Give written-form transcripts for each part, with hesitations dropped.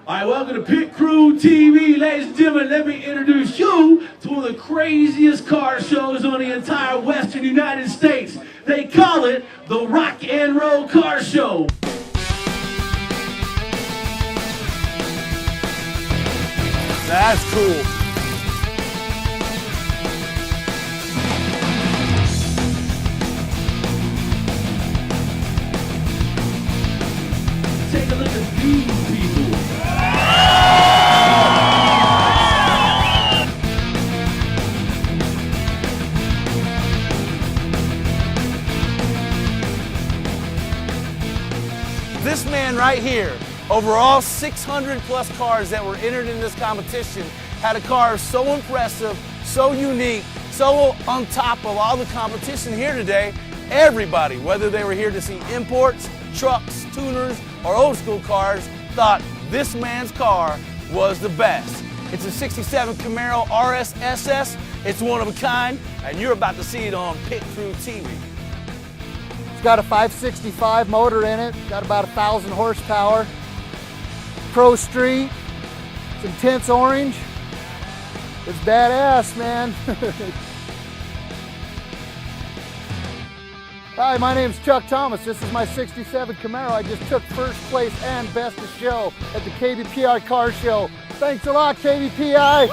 All right, welcome to PitCrew TV. Ladies and gentlemen, let me introduce you to one of the craziest car shows on the entire western United States. They call it the Rock and Roll Car Show. That's cool. Take a look at these people. This man right here, over all 600 plus cars that were entered in this competition, had a car so impressive, so unique, so on top of all the competition here today. Everybody, whether they were here to see imports, trucks, tuners, or old school cars, thought this man's car was the best. It's a 67 Camaro RS SS. It's one of a kind, and you're about to see it on PitCrew TV. It's got a 565 motor in it, got about 1,000 horsepower. Pro Street, it's intense orange. It's badass, man. Hi, my name's Chuck Thomas. This is my 67 Camaro. I just took first place and best of show at the KBPI car show. Thanks a lot, KBPI.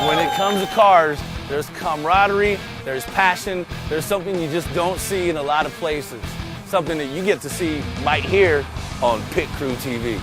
When it comes to cars, there's camaraderie, there's passion, there's something you just don't see in a lot of places. Something that you get to see right here on PitCrew TV.